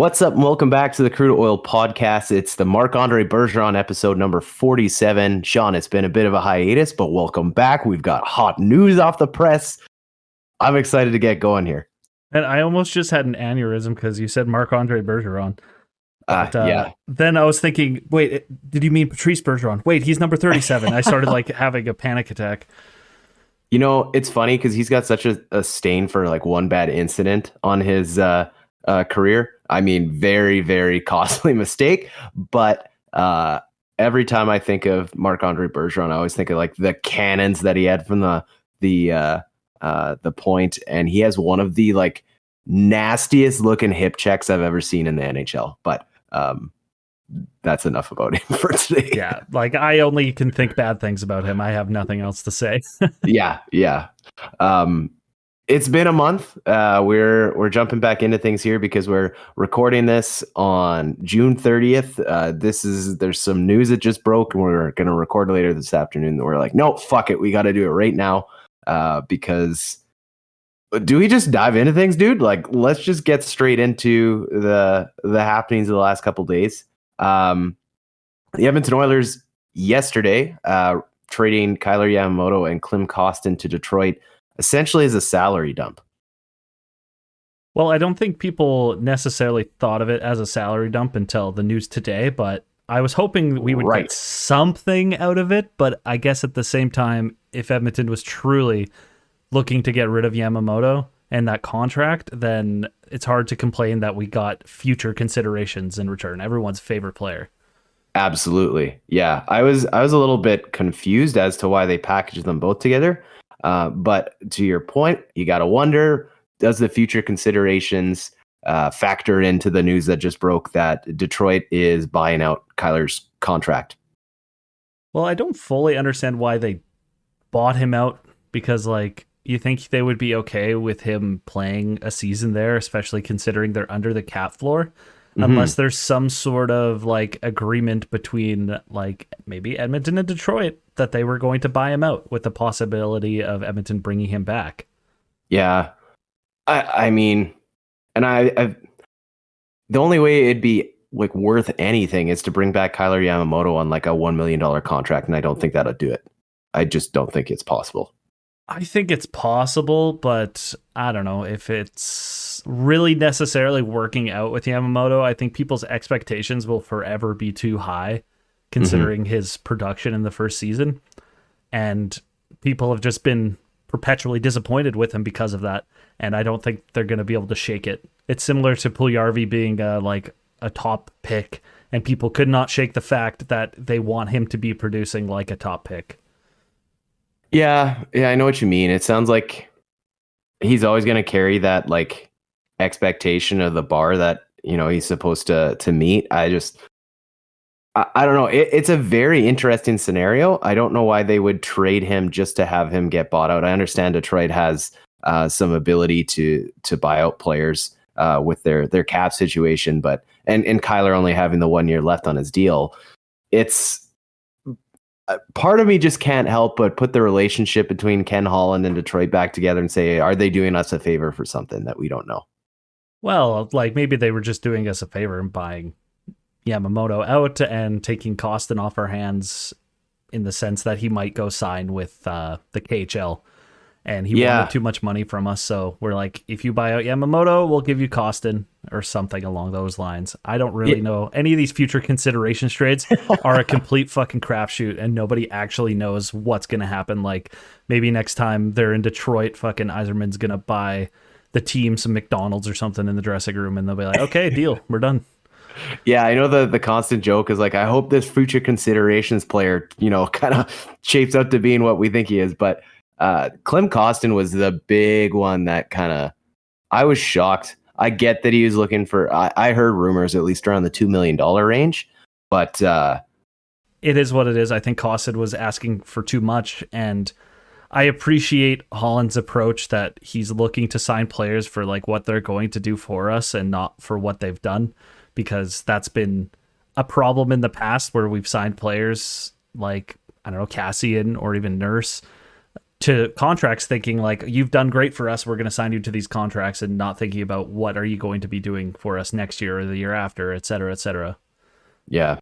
What's up, and welcome back to the Crude Oil Podcast. It's the Marc-Andre Bergeron episode number 47. Sean, it's been a bit of a hiatus, but welcome back. We've got hot news off the press. I'm excited to get going here. And I almost just had an aneurysm because you said Marc-Andre Bergeron. Yeah. Then I was thinking, wait, did you mean Patrice Bergeron? Wait, he's number 37. I started having a panic attack. You know, it's funny because he's got such a stain for one bad incident on his career. I mean, very, very costly mistake. But every time I think of Marc-Andre Bergeron, I always think of the cannons that he had from the point, and he has one of the nastiest looking hip checks I've ever seen in the NHL. But that's enough about him for today. Yeah, I only can think bad things about him. I have nothing else to say. Yeah. It's been a month. We're jumping back into things here because we're recording this on June 30th. There's some news that just broke, and we're going to record later this afternoon. We're like, no, fuck it. We got to do it right now. Because do we just dive into things, dude? Let's just get straight into the happenings of the last couple days. The Edmonton Oilers yesterday, trading Kailer Yamamoto and Kostin to Detroit, essentially as a salary dump. Well, I don't think people necessarily thought of it as a salary dump until the news today, but I was hoping we would get something out of it. But I guess at the same time, if Edmonton was truly looking to get rid of Yamamoto and that contract, then it's hard to complain that we got future considerations in return. Everyone's favorite player. Absolutely. Yeah. I was a little bit confused as to why they packaged them both together. But to your point, you got to wonder, does the future considerations factor into the news that just broke that Detroit is buying out Kyler's contract? Well, I don't fully understand why they bought him out, because you think they would be okay with him playing a season there, especially considering they're under the cap floor, unless there's some sort of agreement between maybe Edmonton and Detroit that they were going to buy him out, with the possibility of Edmonton bringing him back. Yeah. I mean, and I've the only way it'd be worth anything is to bring back Kailer Yamamoto on a $1 million contract, and I don't think that'll do it. I just don't think it's possible. I think it's possible, but I don't know if it's really necessarily working out with Yamamoto. I think people's expectations will forever be too high, considering his production in the first season. And people have just been perpetually disappointed with him because of that. And I don't think they're going to be able to shake it. It's similar to Puljujarvi being a top pick, and people could not shake the fact that they want him to be producing like a top pick. Yeah, I know what you mean. It sounds like he's always going to carry that expectation of the bar that he's supposed to meet. I don't know. It's a very interesting scenario. I don't know why they would trade him just to have him get bought out. I understand Detroit has some ability to buy out players with their cap situation, but and Kyler only having the 1 year left on his deal, it's. Part of me just can't help but put the relationship between Ken Holland and Detroit back together and say, are they doing us a favor for something that we don't know? Well, maybe they were just doing us a favor and buying Yamamoto out and taking Kostin off our hands, in the sense that he might go sign with the KHL, and he wanted too much money from us. So we're like, if you buy out Yamamoto, we'll give you Kostin, or something along those lines. I don't really know. Any of these future considerations trades are a complete fucking crapshoot, and nobody actually knows what's going to happen. Maybe next time they're in Detroit, fucking Yzerman's going to buy the team some McDonald's or something in the dressing room, and they'll be like, okay, deal, we're done. Yeah, I know the constant joke is I hope this future considerations player, kind of shapes out to being what we think he is. But Klim Kostin was the big one that I was shocked. I get that he was looking for, I heard rumors at least around the $2 million range, but it is what it is. I think Kostin was asking for too much, and I appreciate Holland's approach that he's looking to sign players for what they're going to do for us and not for what they've done, because that's been a problem in the past where we've signed players I don't know, Cassian or even Nurse to contracts thinking like, you've done great for us, we're going to sign you to these contracts, and not thinking about what are you going to be doing for us next year or the year after, et cetera, et cetera. Yeah.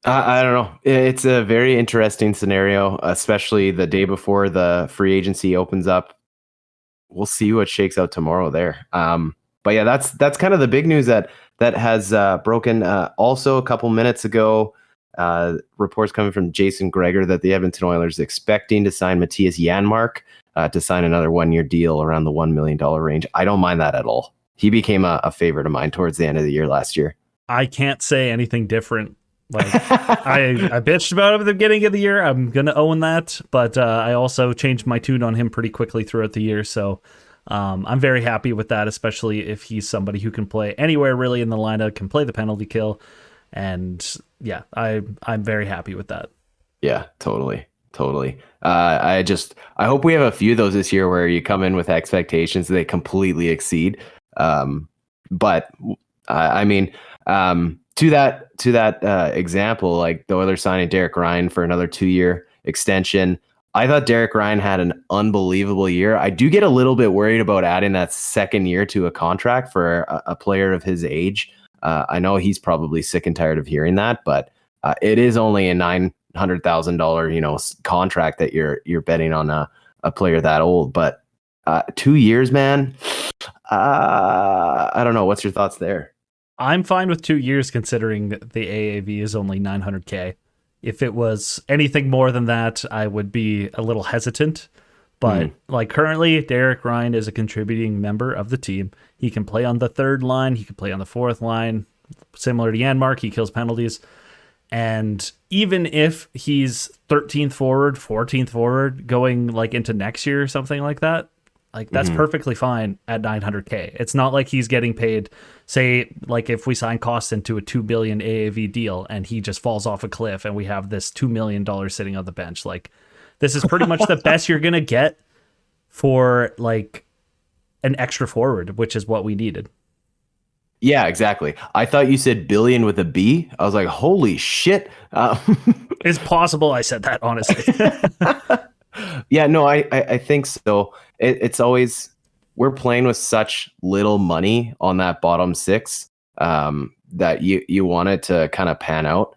I don't know. It's a very interesting scenario, especially the day before the free agency opens up. We'll see what shakes out tomorrow there. But yeah, that's kind of the big news that has broken. Also, a couple minutes ago, reports coming from Jason Greger that the Edmonton Oilers expecting to sign Matthias Janmark to sign another 1-year deal around the $1 million range. I don't mind that at all. He became a favorite of mine towards the end of the year last year. I can't say anything different. Like I bitched about him at the beginning of the year. I'm gonna own that, but I also changed my tune on him pretty quickly throughout the year. So I'm very happy with that, especially if he's somebody who can play anywhere really in the lineup, can play the penalty kill, and yeah, I'm very happy with that. Yeah, totally. I hope we have a few of those this year where you come in with expectations they completely exceed. But I mean. To that example, like the Oilers signing Derek Ryan for another 2-year extension. I thought Derek Ryan had an unbelievable year. I do get a little bit worried about adding that second year to a contract for a player of his age. I know he's probably sick and tired of hearing that, but it is only a $900,000 contract that you're betting on a player that old. But 2 years, man. I don't know. What's your thoughts there? I'm fine with 2 years considering the AAV is only $900K. If it was anything more than that, I would be a little hesitant. But like currently, Derek Ryan is a contributing member of the team. He can play on the third line. He can play on the fourth line. Similar to Janmark, he kills penalties. And even if he's 13th forward, 14th forward, going like into next year or something like that, like that's perfectly fine at $900K. It's not like he's getting paid, say, like if we sign Kostin to a $2 billion AAV deal and he just falls off a cliff and we have this $2 million sitting on the bench. Like this is pretty much the best you're going to get for like an extra forward, which is what we needed. Yeah, exactly. I thought you said billion with a B. I was like, holy shit. It's possible I said that, honestly. Yeah, no, I think so. It's always, we're playing with such little money on that bottom six that you want it to kind of pan out.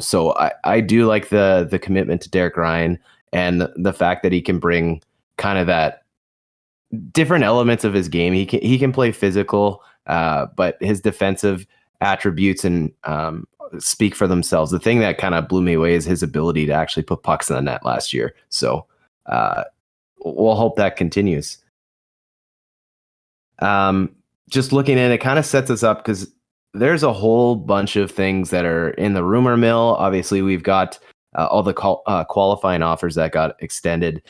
So I do like the commitment to Derek Ryan and the fact that he can bring kind of that different elements of his game. He can play physical, but his defensive attributes and speak for themselves. The thing that kind of blew me away is his ability to actually put pucks in the net last year. So we'll hope that continues. Just looking at it, kind of sets us up because there's a whole bunch of things that are in the rumor mill. Obviously, we've got all the qualifying offers that got extended.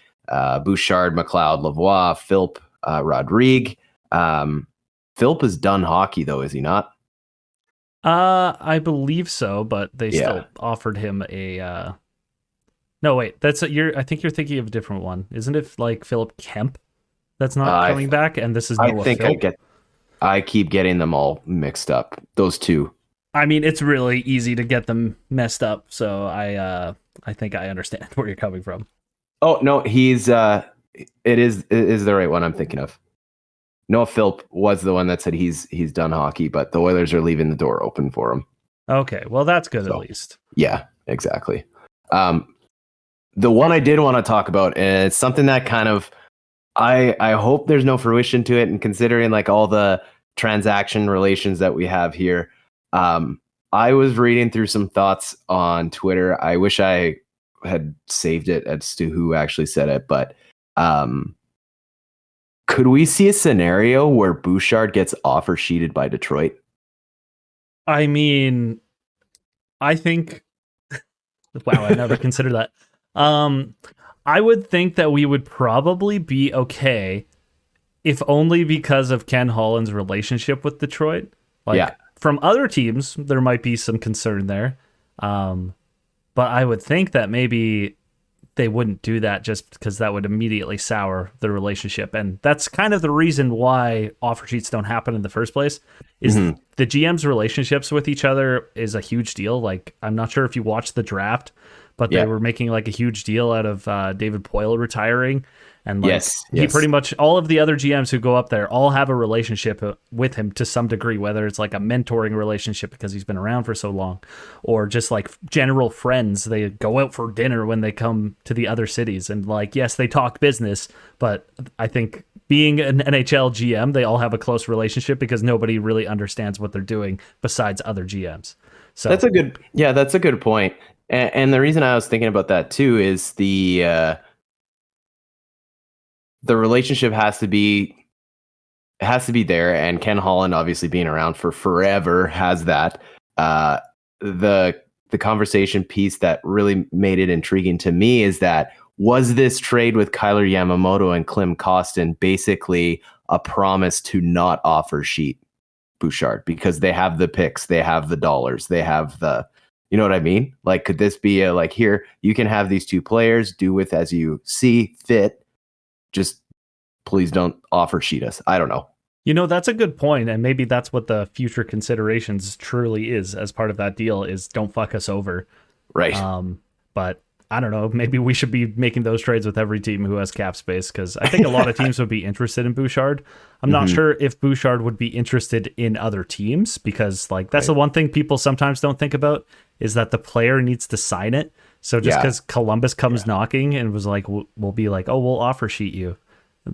Bouchard, McLeod, Lavoie, Philp, Rodrigue. Philp is done hockey, though, is he not? I believe so, but they still offered him a. No, wait, I think you're thinking of a different one, isn't it? Like Philip Kemp, that's not coming back, and this is Noah Philp. I keep getting them all mixed up. Those two. I mean, it's really easy to get them messed up, so I think I understand where you're coming from. Oh no, it is the right one I'm thinking of. Noah Philp was the one that said he's done hockey, but the Oilers are leaving the door open for him. Okay, well that's good at least. Yeah, exactly. The one I did want to talk about, and it's something that kind of I hope there's no fruition to it, and considering like all the transaction relations that we have here, I was reading through some thoughts on Twitter. I wish I had saved it as to who actually said it, but could we see a scenario where Bouchard gets offer sheeted by Detroit? I mean, I think. Wow, I never considered that. I would think that we would probably be okay, if only because of Ken Holland's relationship with Detroit. From other teams, there might be some concern there. But I would think that maybe they wouldn't do that just because that would immediately sour the relationship. And that's kind of the reason why offer sheets don't happen in the first place, is the GM's relationships with each other is a huge deal. Like, I'm not sure if you watched the draft, but they were making like a huge deal out of David Poyle retiring. And like he pretty much, all of the other GMs who go up there all have a relationship with him to some degree, whether it's like a mentoring relationship because he's been around for so long, or just like general friends. They go out for dinner when they come to the other cities. And like, yes, they talk business, but I think being an NHL GM, they all have a close relationship because nobody really understands what they're doing besides other GMs. So that's a good point. And the reason I was thinking about that too is the relationship has to be there, and Ken Holland, obviously being around for forever, has that. The conversation piece that really made it intriguing to me is that, was this trade with Kyler Yamamoto and Klim Kostin basically a promise to not offer Sheet Bouchard because they have the picks, they have the dollars, they have the, you know what I mean? Like, could this be a, like, here, you can have these two players, do with as you see fit, just please don't offer Sheet us. I don't know. You know, that's a good point, and maybe that's what the future considerations truly is as part of that deal, is don't fuck us over. Right. But I don't know, maybe we should be making those trades with every team who has cap space, because I think a lot of teams would be interested in Bouchard. I'm not sure if Bouchard would be interested in other teams, because like that's the one thing people sometimes don't think about, is that the player needs to sign it. So just because Columbus comes knocking and was like, we'll be like, oh, we'll offer Sheet you.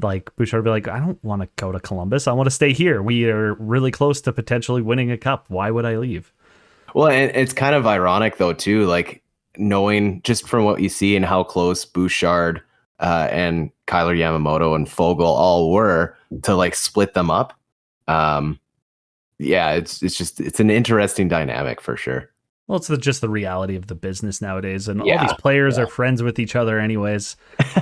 Like Bouchard would be like, I don't want to go to Columbus. I want to stay here. We are really close to potentially winning a cup. Why would I leave? Well, and it's kind of ironic though, too, like knowing just from what you see and how close Bouchard and Kyler Yamamoto and Fogle all were to like split them up. It's an interesting dynamic for sure. Well, it's just the reality of the business nowadays, and all these players are friends with each other anyways.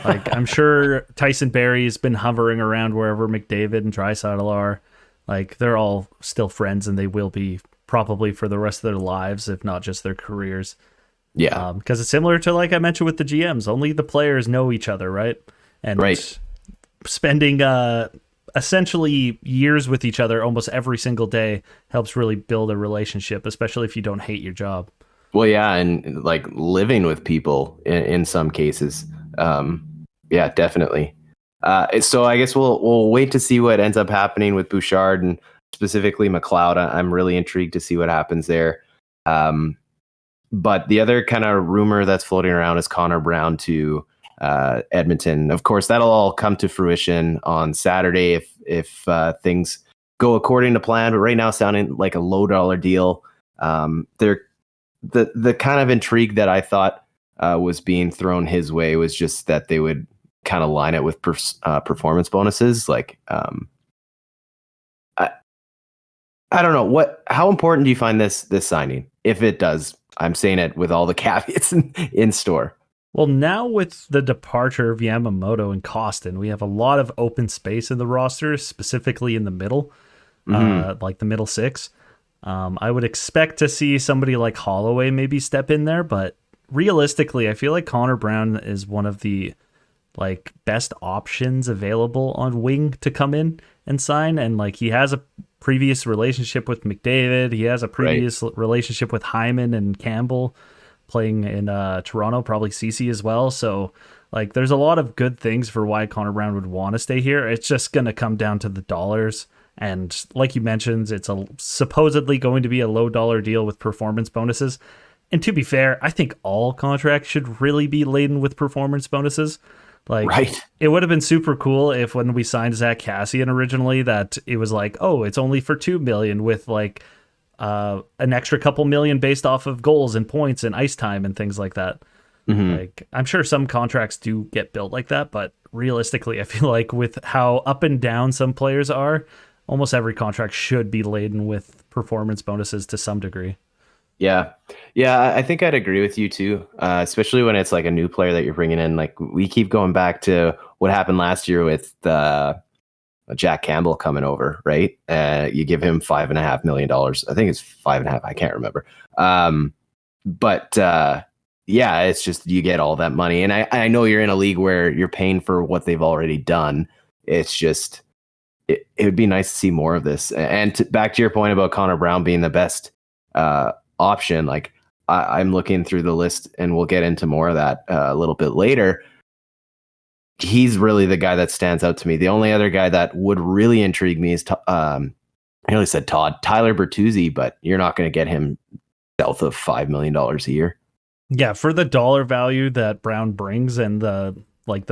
Like, I'm sure Tyson Barrie's been hovering around wherever McDavid and Draisaitl are. Like, they're all still friends, and they will be probably for the rest of their lives, if not just their careers. Yeah. Because it's similar to, like I mentioned with the GMs, only the players know each other, right? And spending essentially years with each other almost every single day helps really build a relationship, especially if you don't hate your job. Well, yeah, and like living with people in some cases. Definitely. So I guess we'll wait to see what ends up happening with Bouchard and specifically McLeod. I'm really intrigued to see what happens there. But the other kind of rumor that's floating around is Connor Brown to Edmonton. Of course, that'll all come to fruition on Saturday if things go according to plan. But right now, sounding like a $low deal. The kind of intrigue that I thought was being thrown his way was just that they would kind of line it with performance bonuses. Like, I don't know how important do you find this signing? If it does, I'm saying it with all the caveats in store. Well, now with the departure of Yamamoto and Kostin, we have a lot of open space in the roster, specifically in the middle, like the middle six. I would expect to see somebody like Holloway maybe step in there, but realistically, I feel like Connor Brown is one of the like best options available on wing to come in and sign. And like he has a previous relationship with McDavid. He has a previous relationship with Hyman and Campbell, playing in Toronto, probably CC as well. So like there's a lot of good things for why Connor Brown would want to stay here. It's just going to come down to the dollars. And like you mentioned, it's supposedly going to be a $low deal with performance bonuses. And to be fair, I think all contracts should really be laden with performance bonuses. Like, it would have been super cool if when we signed Zach Kassian originally, that it was like, oh, it's only for $2 million with like an extra couple million based off of goals and points and ice time and things like that. Like, I'm sure some contracts do get built like that, but realistically, I feel like with how up and down some players are, almost every contract should be laden with performance bonuses to some degree. Yeah, I think I'd agree with you too, especially when it's like a new player that you're bringing in. Like, we keep going back to what happened last year with Jack Campbell coming over, right? You give him $5.5 million. I think it's 5.5. I can't remember. It's just you get all that money, and I know you're in a league where you're paying for what they've already done. It's just it would be nice to see more of this. And back to your point about Connor Brown being the best option, like I'm looking through the list, and we'll get into more of that a little bit later. He's really the guy that stands out to me. The only other guy that would really intrigue me is, I nearly said Tyler Bertuzzi, but you're not going to get him south of $5 million a year. Yeah, for the dollar value that Brown brings and the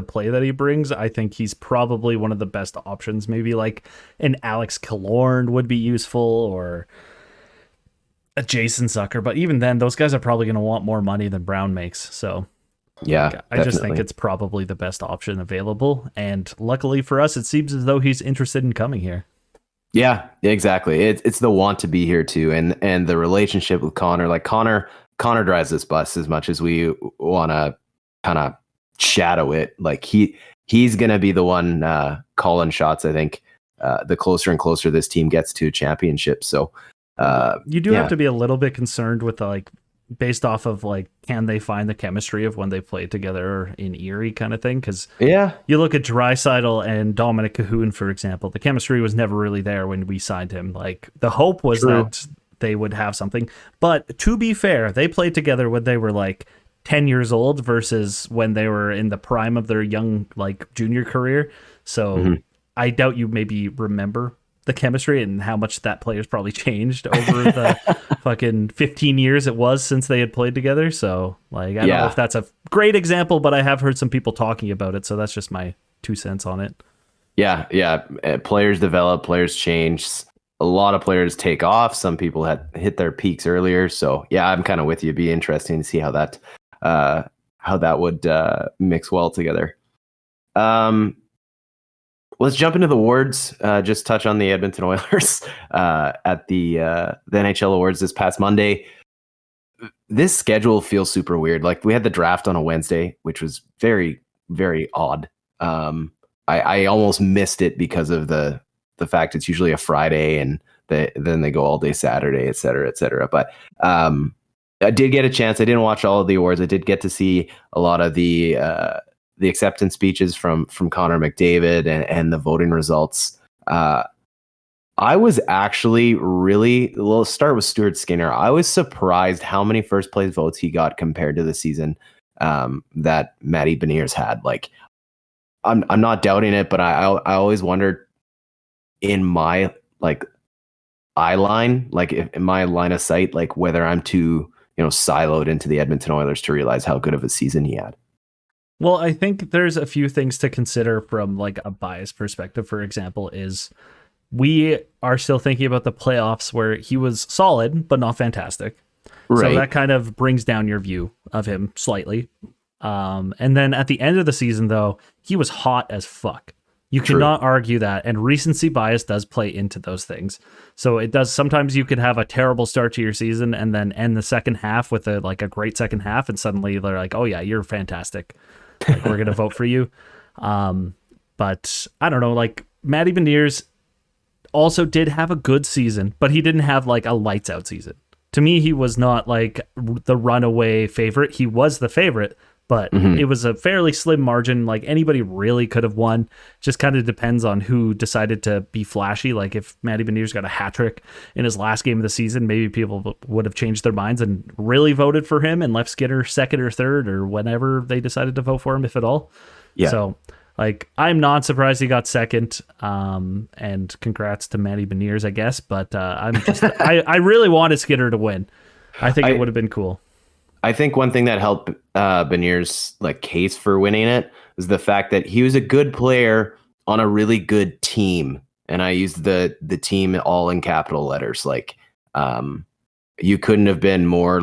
play that he brings, I think he's probably one of the best options. Maybe like an Alex Killorn would be useful, or a Jason Zucker. But even then, those guys are probably going to want more money than Brown makes. So yeah, I just think it's probably the best option available. And luckily for us, it seems as though he's interested in coming here. Yeah, exactly. It's the want to be here too, and the relationship with Connor. Like Connor drives this bus as much as we want to kind of shadow it. Like he's gonna be the one calling shots. I think the closer and closer this team gets to a championship. So you do have to be a little bit concerned with based off of can they find the chemistry of when they played together in Erie kind of thing? Because you look at Draisaitl and Dominic Cahoon, for example, the chemistry was never really there when we signed him. Like the hope was that they would have something, but to be fair, they played together when they were 10 years old versus when they were in the prime of their young junior career. So I doubt you maybe remember the chemistry and how much that player's probably changed over the fucking 15 years it was since they had played together. So I don't know if that's a great example, but I have heard some people talking about it. So that's just my 2 cents on it. Yeah. Players develop, players change. A lot of players take off. Some people had hit their peaks earlier. So yeah, I'm kind of with you. It'd be interesting to see how that would mix well together. Let's jump into the awards. Just touch on the Edmonton Oilers at the NHL awards this past Monday. This schedule feels super weird. Like we had the draft on a Wednesday, which was very, very odd. I almost missed it because of the fact it's usually a Friday and then they go all day Saturday, et cetera, et cetera. But I did get a chance. I didn't watch all of the awards. I did get to see a lot of the acceptance speeches from Connor McDavid and the voting results. I was actually let's start with Stuart Skinner. I was surprised how many first place votes he got compared to the season that Matty Beniers had. Like, I'm not doubting it, but I always wondered in my eye line, in my line of sight, whether I'm too siloed into the Edmonton Oilers to realize how good of a season he had. Well, I think there's a few things to consider from a bias perspective. For example, is we are still thinking about the playoffs where he was solid, but not fantastic. Right. So that kind of brings down your view of him slightly. And then at the end of the season, though, he was hot as fuck. You cannot argue that. And recency bias does play into those things. So it does. Sometimes you could have a terrible start to your season and then end the second half with a great second half. And suddenly they're like, oh yeah, you're fantastic. We're going to vote for you. But I don't know, Matty Beniers also did have a good season, but he didn't have a lights out season. To me, he was not the runaway favorite. He was the favorite, but it was a fairly slim margin. Anybody really could have won. Just kind of depends on who decided to be flashy. If Matty Beniers got a hat trick in his last game of the season, maybe people would have changed their minds and really voted for him and left Skinner second or third or whenever they decided to vote for him, if at all. Yeah. So I'm not surprised he got second. And congrats to Matty Beniers, I guess. But I really wanted Skinner to win. I think it would have been cool. I think one thing that helped Beniers' case for winning it was the fact that he was a good player on a really good team, and I used the team all in capital letters. You couldn't have been more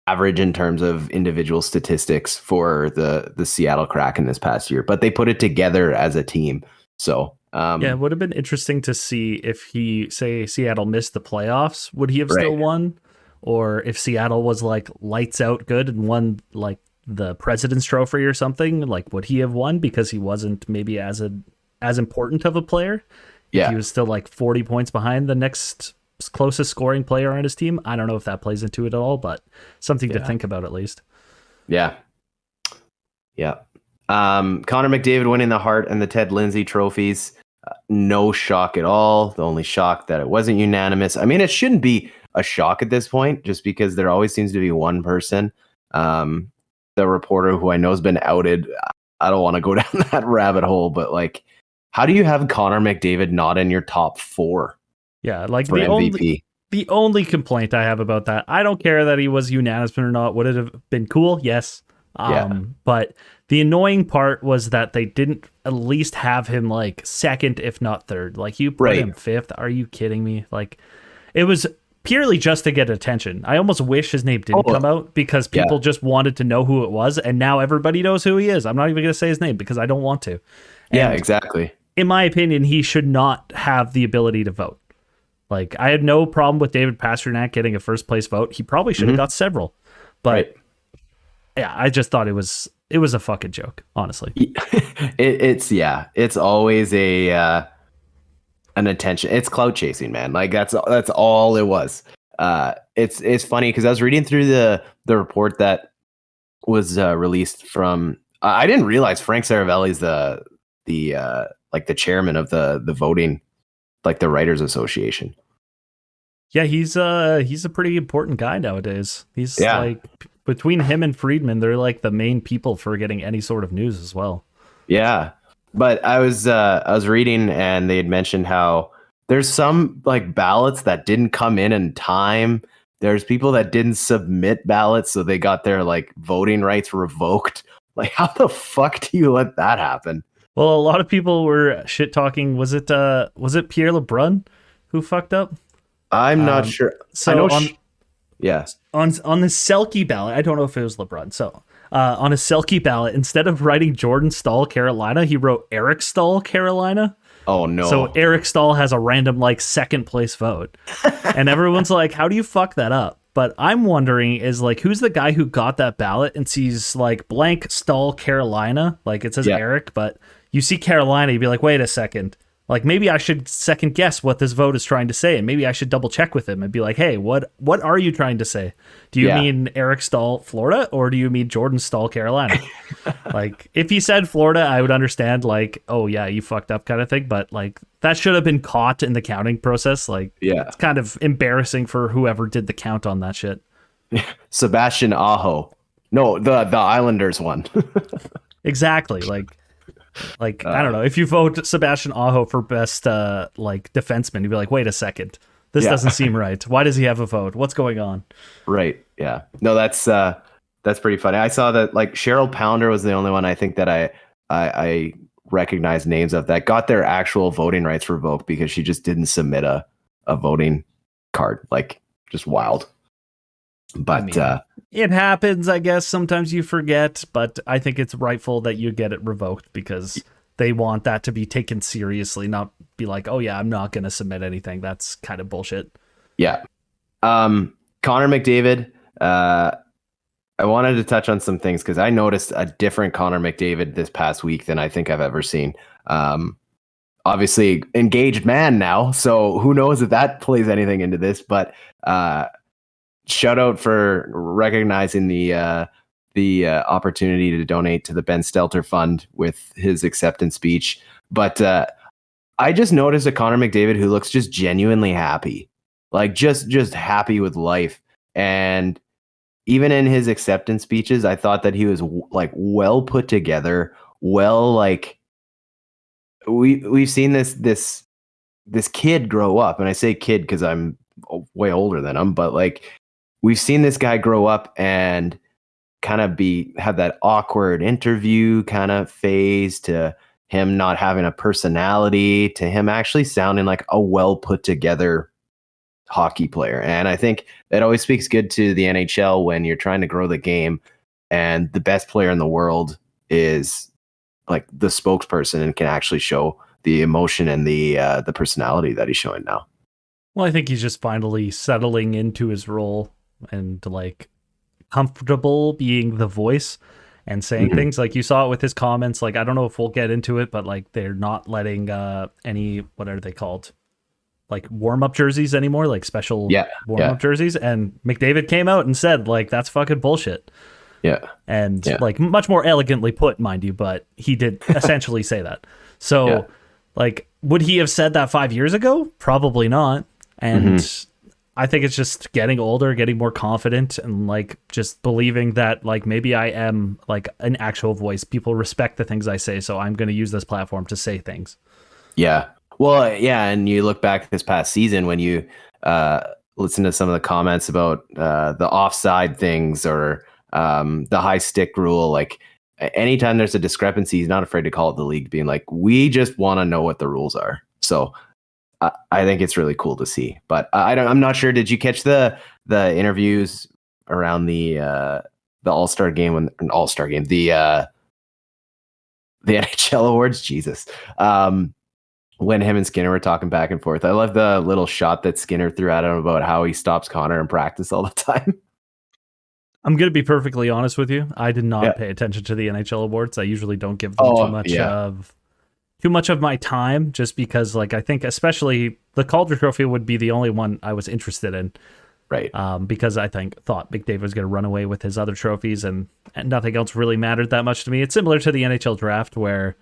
average in terms of individual statistics for the Seattle Kraken this past year, but they put it together as a team. So it would have been interesting to see if Seattle missed the playoffs, would he have still won? Or if Seattle was lights out good and won the President's Trophy or something, would he have won because he wasn't maybe as important of a player? Yeah. If he was still 40 points behind the next closest scoring player on his team. I don't know if that plays into it at all, but something to think about at least. Yeah. Yeah. Connor McDavid winning the Hart and the Ted Lindsay trophies. No shock at all. The only shock that it wasn't unanimous. I mean, it shouldn't be a shock at this point, just because there always seems to be one person, the reporter who I know has been outed. I don't want to go down that rabbit hole, but like, how do you have Connor McDavid not in your top 4? Yeah, like for MVP? The only complaint I have about that, I don't care that he was unanimous or not. Would it have been cool? Yes. But the annoying part was that they didn't at least have him like second, if not third. Like, you put him 5th. Are you kidding me? Like, it was purely just to get attention. I almost wish his name didn't come out, because people just wanted to know who it was, and now everybody knows who he is. I'm not even going to say his name because I don't want to. Yeah, exactly. In my opinion, he should not have the ability to vote. Like, I had no problem with David Pastrnak getting a first place vote. He probably should have got several. But yeah, I just thought it was a fucking joke, honestly. It's always an attention. It's clout chasing, man. Like, that's all it was. It's funny because I was reading through the report that was released from. I didn't realize Frank Saravelli's the chairman of the voting, like the Writers Association. Yeah, he's a pretty important guy nowadays. He's like, between him and Friedman, they're like the main people for getting any sort of news as well. Yeah. But I was reading, and they had mentioned how there's some like ballots that didn't come in time. There's people that didn't submit ballots, so they got their like voting rights revoked. Like, how the fuck do you let that happen? Well, a lot of people were shit talking. Was it Pierre LeBrun who fucked up? I'm not sure. So on the Selke ballot, I don't know if it was LeBrun. So on a Selke ballot, instead of writing Jordan Stahl, Carolina, he wrote Eric Stahl, Carolina. Oh no! So Eric Stahl has a random like second place vote, and everyone's like, "How do you fuck that up?" But I'm wondering is like, who's the guy who got that ballot and sees like blank Stahl, Carolina, like it says Eric, but you see Carolina, you'd be like, wait a second. Like, maybe I should second guess what this vote is trying to say, and maybe I should double check with him and be like, hey, what are you trying to say? Do you mean Eric Stahl, Florida, or do you mean Jordan Stahl, Carolina? Like, if he said Florida, I would understand, like, oh yeah, you fucked up kind of thing, but like, that should have been caught in the counting process. Like, it's kind of embarrassing for whoever did the count on that shit. Sebastian Aho. No, the Islanders one. Exactly. Like I don't know, if you vote Sebastian Aho for best like defenseman, you'd be like, wait a second, this doesn't seem right. Why does he have a vote? What's going on? Right. Yeah. No, that's pretty funny. I saw that like Cheryl Pounder was the only one I think that I recognize names of that got their actual voting rights revoked because she just didn't submit a voting card. Like, just wild. But I mean, it happens, I guess. Sometimes you forget, but I think it's rightful that you get it revoked because they want that to be taken seriously, not be like, oh yeah, I'm not going to submit anything. That's kind of bullshit. Yeah. Connor McDavid, I wanted to touch on some things because I noticed a different Connor McDavid this past week than I think I've ever seen. Obviously, engaged man now, so who knows if that plays anything into this, but shout out for recognizing the opportunity to donate to the Ben Stelter Fund with his acceptance speech. But I just noticed a Connor McDavid who looks just genuinely happy, like just happy with life. And even in his acceptance speeches, I thought that he was like well put together, well, like we've seen this kid grow up, and I say kid because I'm way older than him, but like, we've seen this guy grow up and kind of have that awkward interview kind of phase, to him not having a personality, to him actually sounding like a well put together hockey player. And I think it always speaks good to the NHL when you're trying to grow the game and the best player in the world is like the spokesperson and can actually show the emotion and the personality that he's showing now. Well, I think he's just finally settling into his role and like comfortable being the voice and saying things. Like, you saw it with his comments. Like, I don't know if we'll get into it, but like, they're not letting any, what are they called, like warm-up jerseys anymore, like special warm-up jerseys. And McDavid came out and said like, that's fucking bullshit. Like, much more elegantly put, mind you, but he did essentially say that. So like, would he have said that 5 years ago? Probably not. And I think it's just getting older, getting more confident, and like just believing that like maybe I am like an actual voice. People respect the things I say, so I'm going to use this platform to say things. Yeah. Well, yeah, and you look back this past season when you listen to some of the comments about the offside things or the high stick rule. Like anytime there's a discrepancy, he's not afraid to call it the league, being like, "We just want to know what the rules are." So I think it's really cool to see. But I'm not sure. Did you catch the interviews around the All-Star game the NHL awards? Jesus. When him and Skinner were talking back and forth. I love the little shot that Skinner threw at him about how he stops Connor in practice all the time. I'm going to be perfectly honest with you. I did not pay attention to the NHL awards. I usually don't give them too much of my time, just because like I think especially the Calder Trophy would be the only one I was interested in. Right. Because I thought McDavid was going to run away with his other trophies and nothing else really mattered that much to me. It's similar to the NHL draft where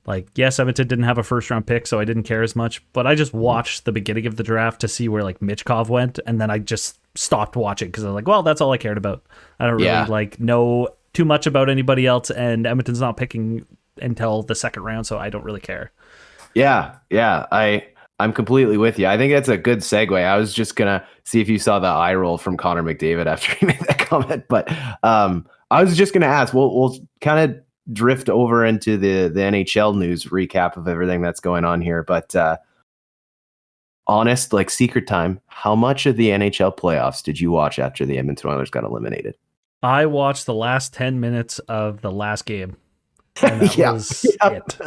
like, yes, Edmonton didn't have a first round pick, so I didn't care as much, but I just watched the beginning of the draft to see where like Michkov went, and then I just stopped watching because I was like, well, that's all I cared about. I don't really like know too much about anybody else, and Edmonton's not picking until the second round, so I don't really care. Yeah. I'm completely with you. I think that's a good segue. I was just gonna see if you saw the eye roll from Connor McDavid after he made that comment, but I was just gonna ask. We'll kind of drift over into the NHL news recap of everything that's going on here. But honest, like secret time, how much of the NHL playoffs did you watch after the Edmonton Oilers got eliminated? I watched the last 10 minutes of the last game. And that was it.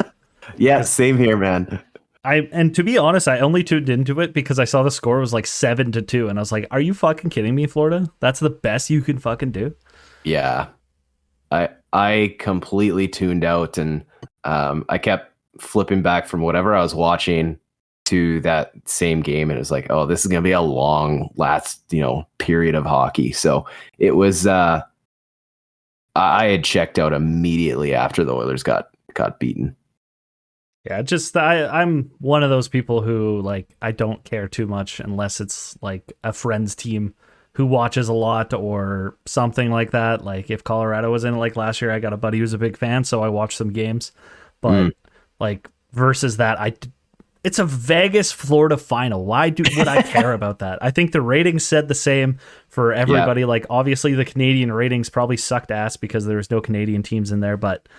Yeah, same here, man. And to be honest, I only tuned into it because I saw the score was like 7-2, and I was like, "Are you fucking kidding me, Florida? That's the best you can fucking do." Yeah, I completely tuned out, and I kept flipping back from whatever I was watching to that same game, and it was like, "Oh, this is gonna be a long last period of hockey." So it was. I had checked out immediately after the Oilers got beaten. Yeah, just I'm one of those people who like I don't care too much unless it's like a friend's team who watches a lot or something like that. Like if Colorado was in it like last year, I got a buddy who's a big fan, so I watched some games. But like versus that, it's a Vegas Florida final. Why would I care about that? I think the ratings said the same for everybody. Yeah. Like obviously the Canadian ratings probably sucked ass because there was no Canadian teams in there, but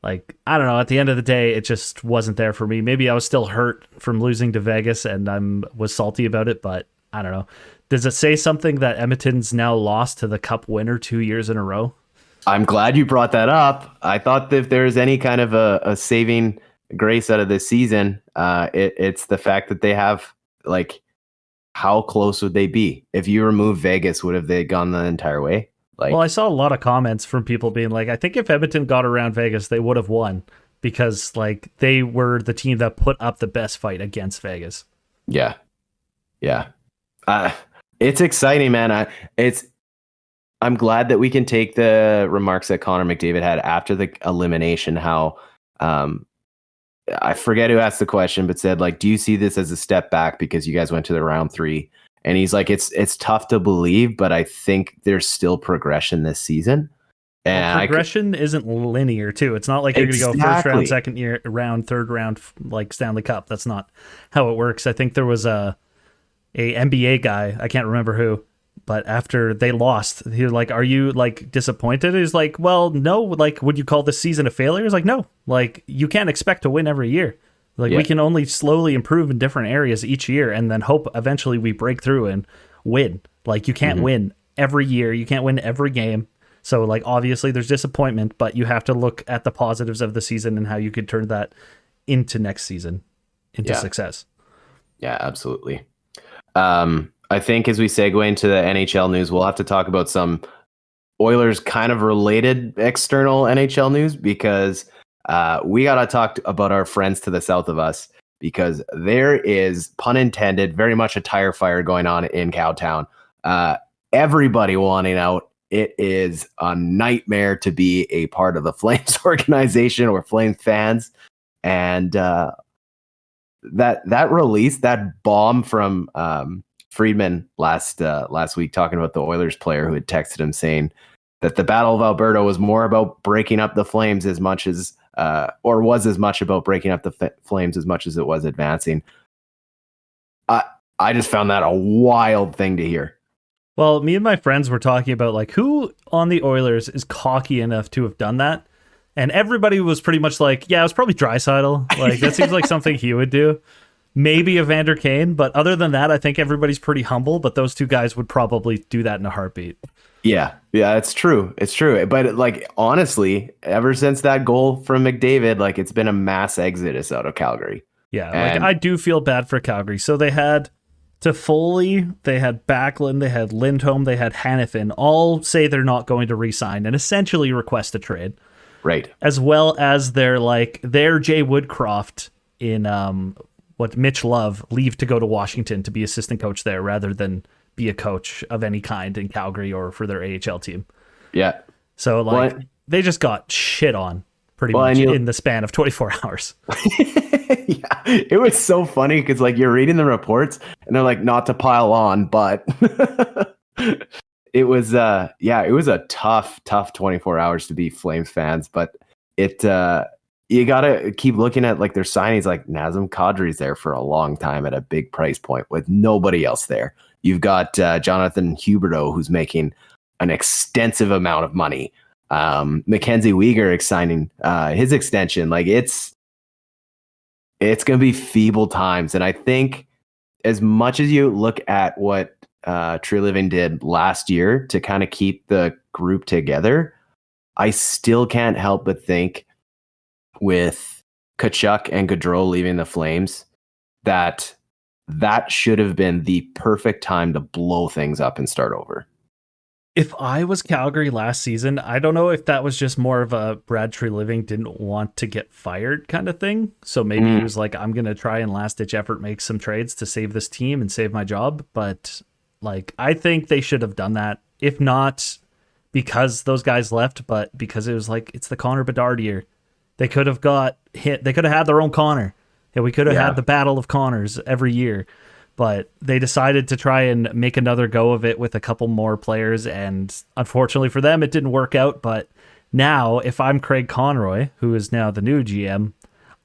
like, I don't know. At the end of the day, it just wasn't there for me. Maybe I was still hurt from losing to Vegas and was salty about it, but I don't know. Does it say something that Edmonton's now lost to the Cup winner 2 years in a row? I'm glad you brought that up. I thought that if there's any kind of a saving grace out of this season, it's the fact that they have, like, how close would they be? If you remove Vegas, would have they gone the entire way? Well, I saw a lot of comments from people being like, I think if Edmonton got around Vegas, they would have won because like they were the team that put up the best fight against Vegas. Yeah. It's exciting, man. I'm glad that we can take the remarks that Connor McDavid had after the elimination, how I forget who asked the question, but said like, do you see this as a step back because you guys went to the round 3? And he's like, it's tough to believe, but I think there's still progression this season. And progression isn't linear, too. It's not like you're going to go first round, second round, third round, like Stanley Cup. That's not how it works. I think there was a NBA guy, I can't remember who, but after they lost, he was like, are you like disappointed? He's like, well, no. Like, would you call this season a failure? He's like, no. Like, you can't expect to win every year. Like we can only slowly improve in different areas each year and then hope eventually we break through and win. Like you can't win every year. You can't win every game. So like obviously there's disappointment, but you have to look at the positives of the season and how you could turn that into next season, into success. Yeah, absolutely. I think as we segue into the NHL news, we'll have to talk about some Oilers kind of related external NHL news because we got to talk about our friends to the south of us because there is, pun intended, very much a tire fire going on in Cowtown. Everybody wanting out. It is a nightmare to be a part of the Flames organization or Flames fans. And that release, that bomb from Friedman last week talking about the Oilers player who had texted him saying that the Battle of Alberta was more about breaking up the Flames as much as, or was as much about breaking up the Flames as much as it was advancing. I just found that a wild thing to hear. Well, me and my friends were talking about like who on the Oilers is cocky enough to have done that. And everybody was pretty much like, yeah, it was probably Draisaitl. Like that seems like something he would do. Maybe Evander Kane, but other than that, I think everybody's pretty humble, but those two guys would probably do that in a heartbeat. Yeah, it's true. It's true. But like honestly, ever since that goal from McDavid, like it's been a mass exodus out of Calgary. Yeah, like I do feel bad for Calgary. So they had Toffoli, they had Backlund, they had Lindholm, they had Hanifin, all say they're not going to re-sign and essentially request a trade. Right. As well as their Jay Woodcroft in Mitch Love leave to go to Washington to be assistant coach there rather than be a coach of any kind in Calgary or for their AHL team. Yeah. So they just got shit on pretty much in the span of 24 hours. Yeah, it was so funny because like you're reading the reports and they're like not to pile on, but it was a tough 24 hours to be Flames fans, but you gotta keep looking at like their signings. Like Nazem Kadri's there for a long time at a big price point with nobody else there. You've got Jonathan Huberdeau who's making an extensive amount of money. Mackenzie Weegar signing his extension. Like it's going to be feeble times. And I think as much as you look at what True Living did last year to kind of keep the group together, I still can't help but think with Tkachuk and Gaudreau leaving the Flames that should have been the perfect time to blow things up and start over. If I was Calgary last season, I don't know if that was just more of a Brad Treliving didn't want to get fired kind of thing. So maybe he was like, I'm going to try and last ditch effort, make some trades to save this team and save my job. But like, I think they should have done that. If not because those guys left, but because it was like, it's the Connor Bedard year. They could have got hit. They could have had their own Connor. And we could have had the battle of Connors every year. But they decided to try and make another go of it with a couple more players. And unfortunately for them, it didn't work out. But now, if I'm Craig Conroy, who is now the new GM,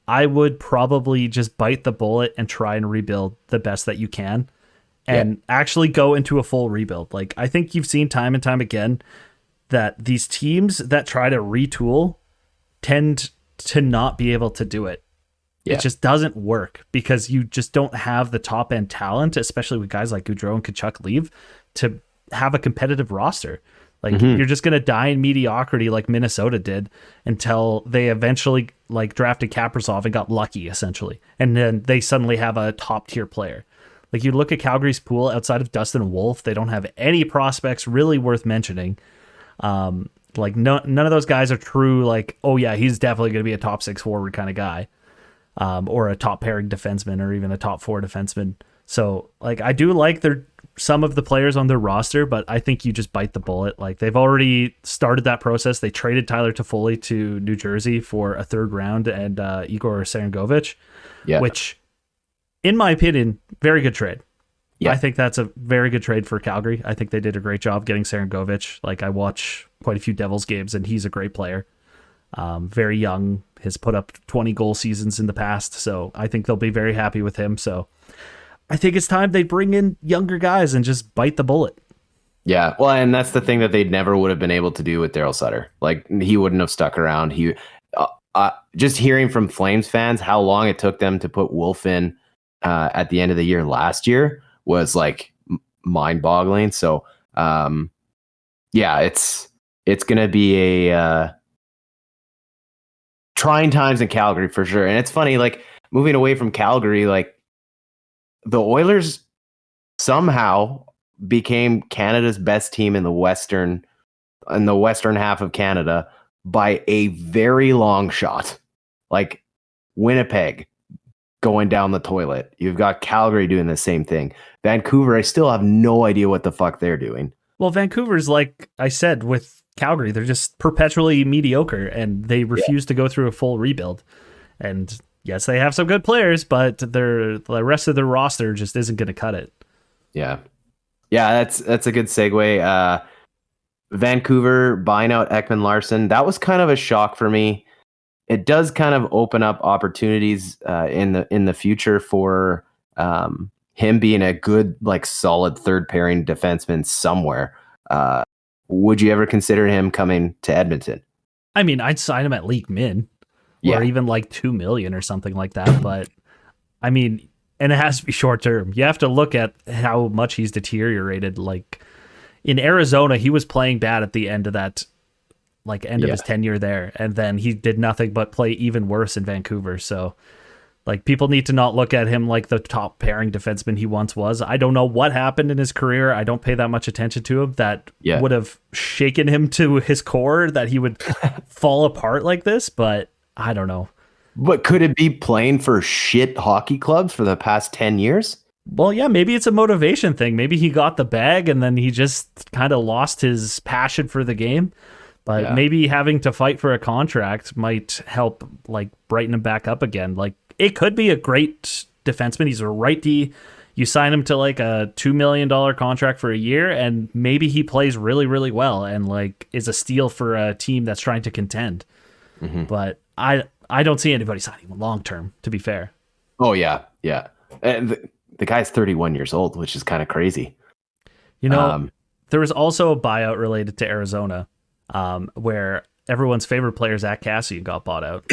I would probably just bite the bullet and try and rebuild the best that you can and actually go into a full rebuild. Like, I think you've seen time and time again that these teams that try to retool tend to not be able to do it. It just doesn't work because you just don't have the top end talent, especially with guys like Gaudreau and Tkachuk leave, to have a competitive roster. Like you're just going to die in mediocrity like Minnesota did until they eventually like drafted Kaprizov and got lucky essentially. And then they suddenly have a top tier player. Like you look at Calgary's pool outside of Dustin Wolf, they don't have any prospects really worth mentioning. Like none of those guys are true. Like, oh yeah, he's definitely going to be a top 6 forward kind of guy. Or a top pairing defenseman or even a top 4 defenseman. So like, I do like some of the players on their roster, but I think you just bite the bullet. Like they've already started that process. They traded Tyler Toffoli to New Jersey for a 3rd round and Igor Serengovich, which in my opinion, very good trade. Yeah. I think that's a very good trade for Calgary. I think they did a great job getting Serengovich. Like I watch quite a few Devils games and he's a great player. Very young, has put up 20 goal seasons in the past, so I think they'll be very happy with him. So I think it's time they bring in younger guys and just bite the bullet. Yeah, well, and that's the thing that they never would have been able to do with Daryl Sutter. Like he wouldn't have stuck around. He just hearing from Flames fans how long it took them to put Wolf in at the end of the year last year was like mind-boggling. So it's gonna be a trying times in Calgary for sure. And it's funny, like moving away from Calgary, like the Oilers somehow became Canada's best team in the western half of Canada by a very long shot. Like Winnipeg going down the toilet. You've got Calgary doing the same thing. Vancouver, I still have no idea what the fuck they're doing. Well, Vancouver's, like I said, with Calgary, they're just perpetually mediocre and they refuse to go through a full rebuild. And yes, they have some good players, but the rest of their roster just isn't going to cut it. Yeah. Yeah, that's a good segue. Vancouver buying out Ekman Larson. That was kind of a shock for me. It does kind of open up opportunities in the future for him being a good, like, solid third pairing defenseman somewhere. Would you ever consider him coming to Edmonton? I mean, I'd sign him at league min, Yeah. or even like 2 million or something like that. But I mean, and it has to be short term. You have to look at how much he's deteriorated. Like in Arizona, he was playing bad at the end of that, like end of his tenure there, and then he did nothing but play even worse in Vancouver. So like people need to not look at him like the top pairing defenseman he once was. I don't know what happened in his career. I don't pay that much attention to him that would have shaken him to his core that he would fall apart like this, but I don't know. But could it be playing for shit hockey clubs for the past 10 years? Well, yeah, maybe it's a motivation thing. Maybe he got the bag and then he just kind of lost his passion for the game. But maybe having to fight for a contract might help, like, brighten him back up again. Like, it could be a great defenseman. He's a righty. You sign him to like a $2 million contract for a year, and maybe he plays really, really well and like is a steal for a team that's trying to contend. Mm-hmm. But I don't see anybody signing him long term, to be fair. Oh yeah, yeah. And the guy's 31 years old, which is kind of crazy. You know, there was also a buyout related to Arizona, where everyone's favorite player, Zach Cassian, got bought out.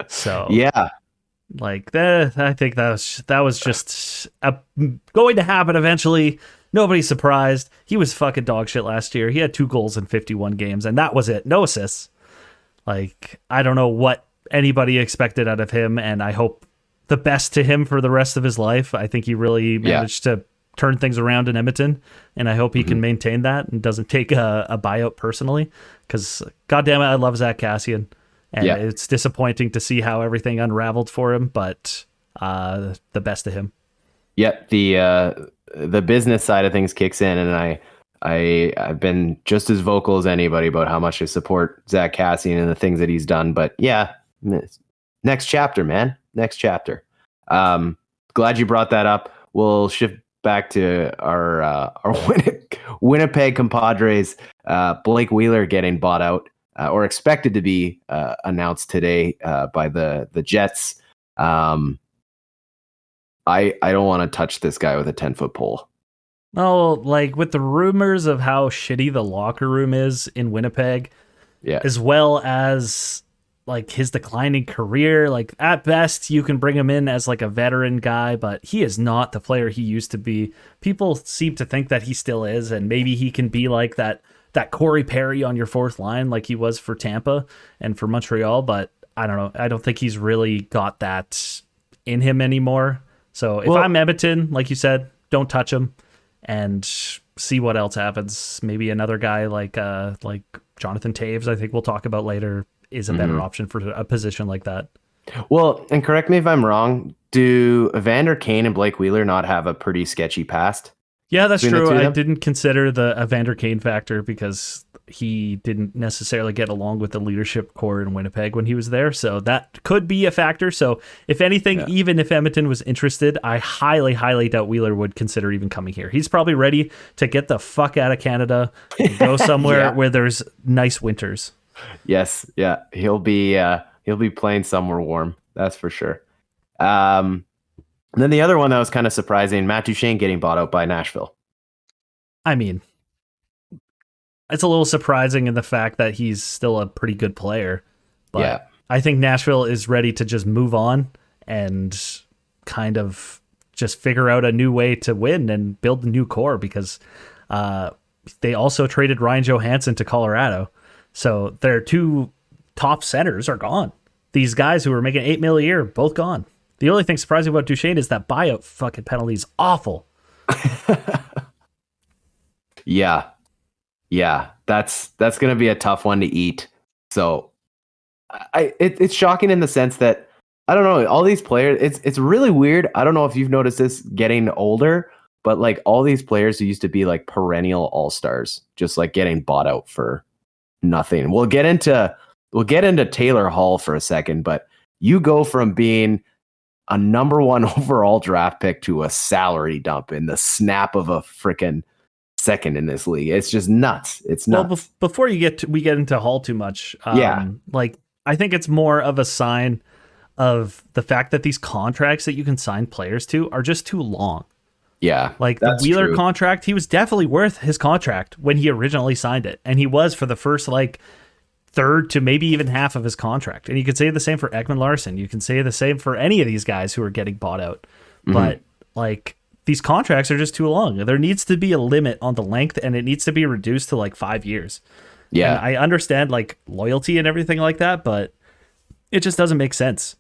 So yeah, like I think that was just going to happen eventually. Nobody's surprised. He was fucking dog shit last year. He had 2 goals in 51 games, and that was it. No assists. Like, I don't know what anybody expected out of him, and I hope the best to him for the rest of his life. I think he really managed to turn things around in Edmonton, and I hope he can maintain that and doesn't take a buyout personally, because goddamn it, I love Zach Cassian, and it's disappointing to see how everything unraveled for him, but the best to him. The business side of things kicks in, and I've been just as vocal as anybody about how much I support Zach Cassian and the things that he's done. But yeah, next chapter, man. Next chapter. Glad you brought that up. We'll shift back to our Winnipeg compadres. Blake Wheeler getting bought out, or expected to be announced today by the Jets. I don't want to touch this guy with a 10-foot pole. Oh, like with the rumors of how shitty the locker room is in Winnipeg, as well as like his declining career, like at best you can bring him in as like a veteran guy, but he is not the player he used to be. People seem to think that he still is, and maybe he can be like that Corey Perry on your fourth line like he was for Tampa and for Montreal, but I don't know. I don't think he's really got that in him anymore. So if I'm Edmonton, like you said, don't touch him and see what else happens. Maybe another guy like Jonathan Taves, I think we'll talk about later, is a better option for a position like that. Well, and correct me if I'm wrong, do Evander Kane and Blake Wheeler not have a pretty sketchy past? Yeah, that's true. I didn't consider the Evander Kane factor because he didn't necessarily get along with the leadership core in Winnipeg when he was there. So that could be a factor. So if anything, even if Edmonton was interested, I highly, highly doubt Wheeler would consider even coming here. He's probably ready to get the fuck out of Canada and go somewhere where there's nice winters. Yes. Yeah. He'll be playing somewhere warm. That's for sure. And then the other one that was kind of surprising, Matt Duchene getting bought out by Nashville. I mean, it's a little surprising in the fact that he's still a pretty good player, but I think Nashville is ready to just move on and kind of just figure out a new way to win and build a new core, because they also traded Ryan Johansson to Colorado. So their 2 top centers are gone. These guys who were making $8 million a year, both gone. The only thing surprising about Duchene is that buyout fucking penalty is awful. Yeah, that's going to be a tough one to eat. So it's shocking in the sense that, I don't know, all these players, it's really weird. I don't know if you've noticed this getting older, but like all these players who used to be like perennial all-stars, just like getting bought out for nothing. We'll get into Taylor Hall for a second, but you go from being a number one overall draft pick to a salary dump in the snap of a freaking second in this league. It's just nuts. It's nuts. Well, before we get into Hall too much, like I think it's more of a sign of the fact that these contracts that you can sign players to are just too long. Yeah, like the Wheeler contract, he was definitely worth his contract when he originally signed it, and he was for the first like third to maybe even half of his contract. And you could say the same for Ekman Larson. You can say the same for any of these guys who are getting bought out. Mm-hmm. But like these contracts are just too long. There needs to be a limit on the length, and it needs to be reduced to like 5 years. Yeah, and I understand like loyalty and everything like that, but it just doesn't make sense.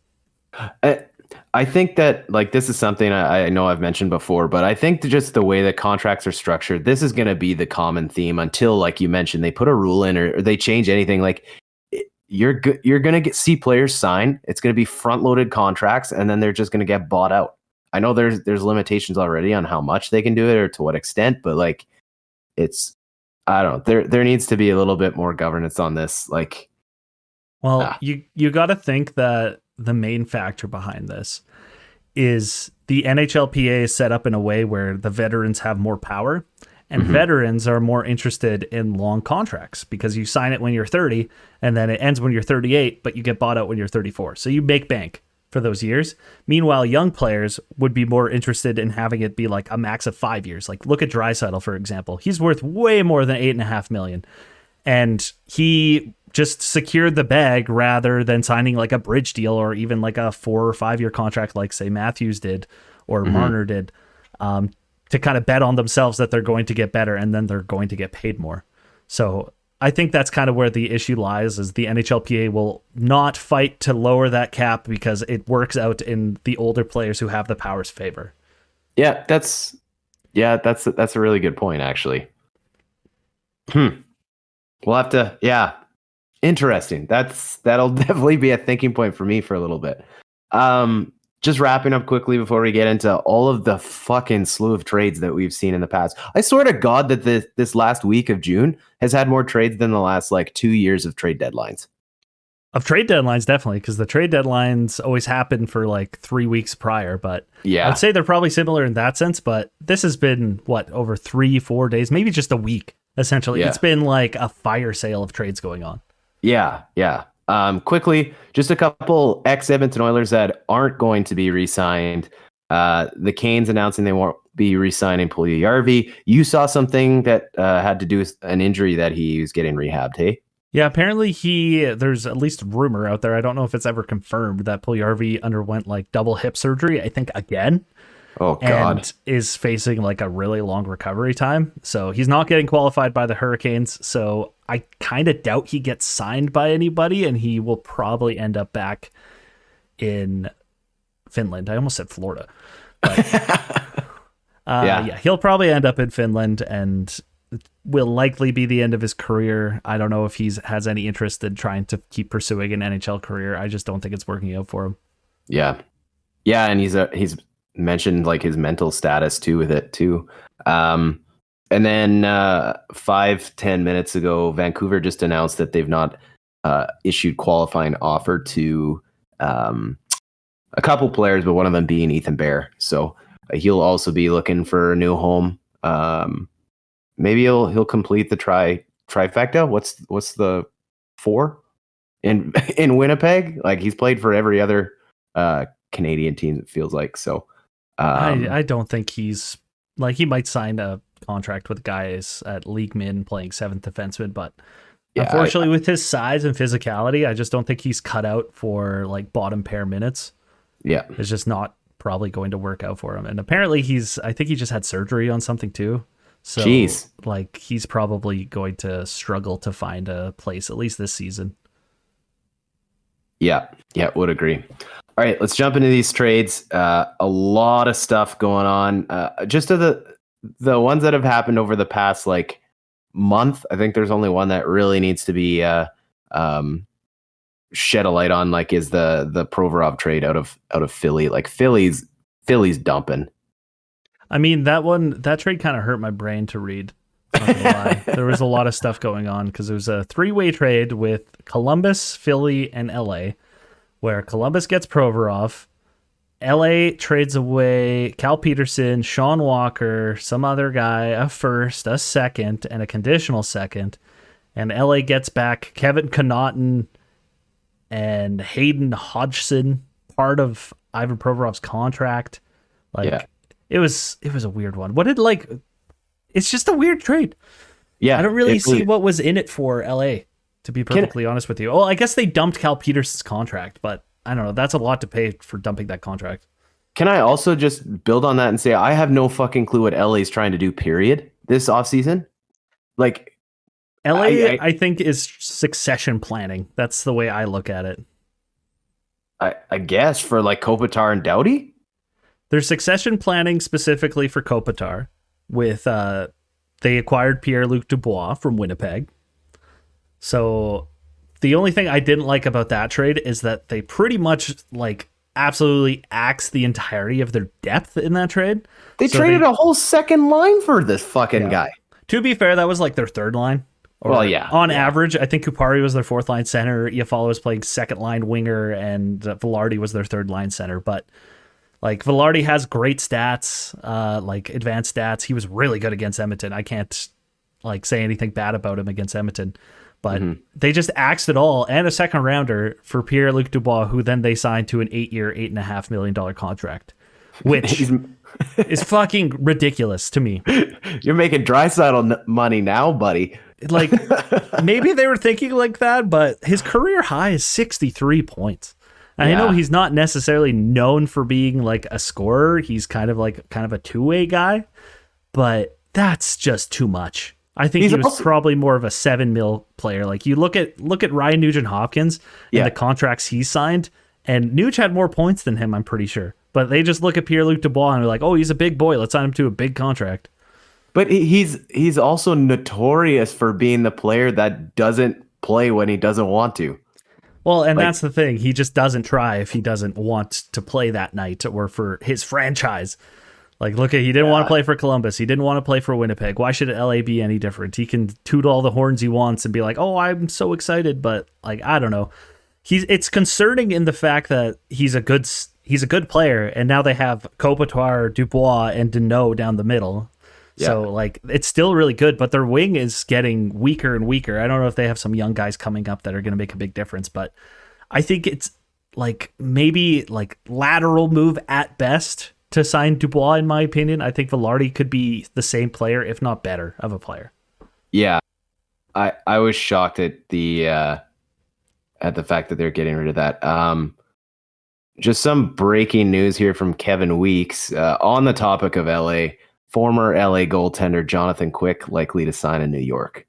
I think that like this is something I know I've mentioned before, but I think just the way that contracts are structured, this is going to be the common theme until, like you mentioned, they put a rule in or they change anything. Like you're going to see players sign. It's going to be front loaded contracts, and then they're just going to get bought out. I know there's limitations already on how much they can do it or to what extent, but like I don't know. There needs to be a little bit more governance on this. Like, well, you got to think that the main factor behind this is the NHLPA is set up in a way where the veterans have more power, and veterans are more interested in long contracts because you sign it when you're 30 and then it ends when you're 38, but you get bought out when you're 34. So you make bank for those years. Meanwhile, young players would be more interested in having it be like a max of 5 years. Like look at Draisaitl, for example. He's worth way more than $8.5 million. And he just secured the bag rather than signing like a bridge deal or even like a 4 or 5 year contract like say Matthews did or Marner did, to kind of bet on themselves that they're going to get better and then they're going to get paid more. So I think that's kind of where the issue lies, is the NHLPA will not fight to lower that cap because it works out in the older players who have the power's favor. Yeah, that's a really good point, actually. We'll have to, interesting. That'll definitely be a thinking point for me for a little bit. Just wrapping up quickly before we get into all of the fucking slew of trades that we've seen in the past. I swear to God that this last week of June has had more trades than the last like 2 years of trade deadlines. Of trade deadlines, definitely, because the trade deadlines always happen for like 3 weeks prior. But yeah, I'd say they're probably similar in that sense. But this has been over 3-4 days, maybe just a week. Essentially, It's been like a fire sale of trades going on. Yeah. Quickly, just a couple ex-Edmonton Oilers that aren't going to be re-signed. The Canes announcing they won't be re-signing Puljujarvi. You saw something that had to do with an injury that he was getting rehabbed, hey? Yeah, apparently there's at least rumor out there. I don't know if it's ever confirmed that Puljujarvi underwent like double hip surgery, I think again. Oh, God. And is facing like a really long recovery time. So he's not getting qualified by the Hurricanes. So I kind of doubt he gets signed by anybody, and he will probably end up back in Finland. I almost said Florida. But, he'll probably end up in Finland and will likely be the end of his career. I don't know if he has any interest in trying to keep pursuing an NHL career. I just don't think it's working out for him. Yeah. Yeah, and he's mentioned like his mental status too with it too. And then 5-10 minutes ago, Vancouver just announced that they've not issued qualifying offer to a couple players, but one of them being Ethan Bear. So he'll also be looking for a new home. Maybe he'll complete the trifecta. What's the 4 in Winnipeg? Like he's played for every other Canadian team, it feels like. So I don't think he's like, he might sign a contract with guys at league min playing 7th defenseman, but unfortunately with his size and physicality, I just don't think he's cut out for like bottom pair minutes. Yeah, it's just not probably going to work out for him. And apparently I think he just had surgery on something too. So like he's probably going to struggle to find a place at least this season. Yeah, would agree. All right, let's jump into these trades. A lot of stuff going on. Just to the ones that have happened over the past like month, I think there's only one that really needs to be shed a light on. Like, is the Provorov trade out of Philly? Like Philly's dumping. I mean, that trade kind of hurt my brain to read. Not gonna lie. There was a lot of stuff going on because it was a 3-way trade with Columbus, Philly, and LA, where Columbus gets Provorov, LA trades away Cal Peterson, Sean Walker, some other guy, a first, a second, and a conditional second. And LA gets back Kevin Connaughton and Hayden Hodgson, part of Ivan Provorov's contract. It was a weird one. It's just a weird trade. Yeah. I don't really see what was in it for LA, to be perfectly honest with you. Well, I guess they dumped Cal Peterson's contract, but I don't know. That's a lot to pay for dumping that contract. Can I also just build on that and say I have no fucking clue what LA's trying to do, period, this offseason? Like, LA, I think, is succession planning. That's the way I look at it. I guess for like Kopitar and Doughty? There's succession planning specifically for Kopitar with they acquired Pierre-Luc Dubois from Winnipeg. So the only thing I didn't like about that trade is that they pretty much like absolutely axed the entirety of their depth in that trade. They traded a whole second line for this fucking guy. To be fair, that was like their third line. On average, I think Kupari was their fourth line center. Iafallo was playing second line winger, and Velarde was their third line center. But like Velarde has great stats, like advanced stats. He was really good against Edmonton. I can't like say anything bad about him against Edmonton. But they just axed it all and a second rounder for Pierre-Luc Dubois, who then they signed to an 8-year, $8.5 million contract, which is fucking ridiculous to me. You're making Draisaitl money now, buddy. Like, maybe they were thinking like that, but his career high is 63 points. And I know he's not necessarily known for being like a scorer. He's kind of a two-way guy, but that's just too much. I think he was probably more of a 7 mil player. Like you look at Ryan Nugent-Hopkins and the contracts he signed, and Nuge had more points than him, I'm pretty sure. But they just look at Pierre-Luc Dubois and they're like, oh, he's a big boy. Let's sign him to a big contract. But he's also notorious for being the player that doesn't play when he doesn't want to. Well, and that's the thing. He just doesn't try if he doesn't want to play that night or for his franchise. Like, he didn't want to play for Columbus. He didn't want to play for Winnipeg. Why should LA be any different? He can toot all the horns he wants and be like, oh, I'm so excited. But, like, I don't know. It's concerning in the fact that he's a good player, and now they have Kopitar, Dubois, and Deneau down the middle. Yeah. So, like, it's still really good, but their wing is getting weaker and weaker. I don't know if they have some young guys coming up that are going to make a big difference, but I think it's, like, maybe, like, lateral move at best to sign Dubois, in my opinion. I think Velarde could be the same player, if not better, of a player. Yeah. I was shocked at the fact that they're getting rid of that. Just some breaking news here from Kevin Weeks on the topic of LA. Former LA goaltender Jonathan Quick likely to sign in New York.